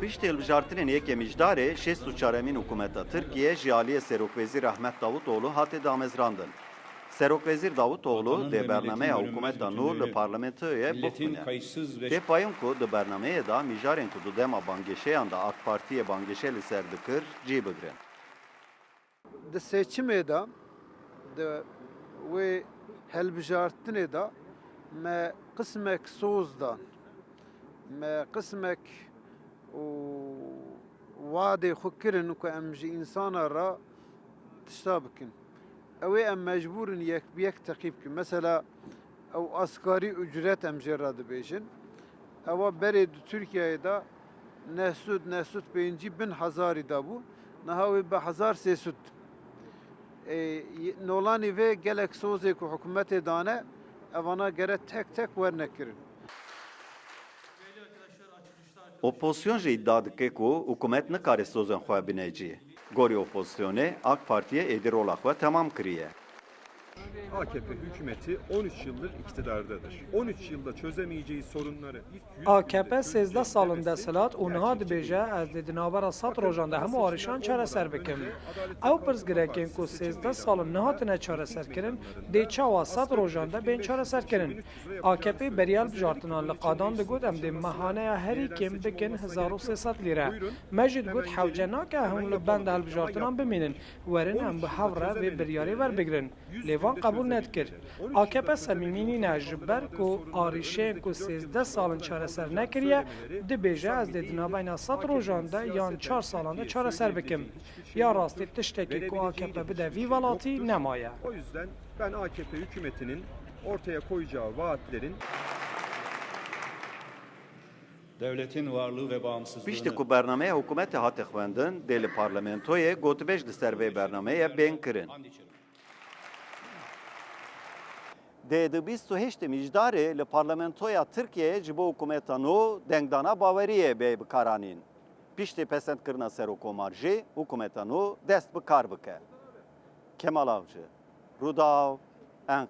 Piştî hilbijartinên yekê mijdarê şêst û çaremîn hikûmeta Tirkiye ji aliyê Serokvezîr Ahmet Davutoğlu hatê damezrandin. Serokvezîr Davutoğlu Vatanın dê ve bernameya milletin hikûmeta bölünmez nû li bütünlüğünü, parlamentoyê milletin bixwîne. kayıtsız ve Tê payîn ku di bernameyê da mijarên ku di dema bangêşeyan da AK Partiyê bangêşe li ser dikir cî bigirin. Di seçimê de di wê helbijartinê de me qismek soz dan, me qismek û wadê xwe kirin ku em ji însana ra tişta bikin. Ew ê em mecbûrin yek bi yek teqîb kin. Mesela ew asgarî ücret em jê ra dibêjin. Ewa berê di Tirkiyeyê de nesûd pêncî bin hezarî da bû. Niha wê bi 1300 nolanê vê gelek sozê ku hikûmetê dane evana gere tek tek wernekirin. Opozisyon jî iddia dike ku hikûmet nikare sozên xwe binêcî. Gorî opozisyonê AK Partiye êdî rola xwe temam kiriye. AKP hükümeti 13 yıldır iktidardadır. 13 yılda çözemeyeceği sorunları ilk 100 AKP günde 13 salın çözeceğim deselat û niha gerçekçi dibêje değil. ez li di navbera sed rojan de hemû arîşan çareser bikim. Ew pirsgirêkên ku 13 salin nihatine çareserkirin, dê çawa sed rojan de bên çareserkirin. AKP beryal bijartinan li qadan digot em dê mehaneya herî kêm bikin 1300 lîre. Me jî digot hewce nake hûn li benda hilbijartinan bimînin. Werin em bi hev re vê biryarê werbigirin. Lêvan qebûl nedikir. AKP semîmînîne ji ber ku arîşeyên ku 13 salin çareser nekiriye, dibêje ez dê di navbeyna sed rojan de yan 4 salan de çareser bikim. Ya rastî tiştekî ku AKP bide vî welatî nemaye. O yüzden ben AKP hükümetinin ortaya koyacağı vaatlerin devletin varlığı ve Piştî bağımsızlığını ku bernameya hikûmetê hate xwendin, dê li parlamentoyê gotibêj li ser vê bernameyê bên kirin. Dê di 28 mijdarê li parlamentoya Tirkiyeyê ji bo hikûmeta nû dengdana baweriyê bê bikaranîn. Piştî pesendkirina serokkomar jî hikûmeta nû dest bi kar bike. Kemal Avcı, Rudaw, Enqere.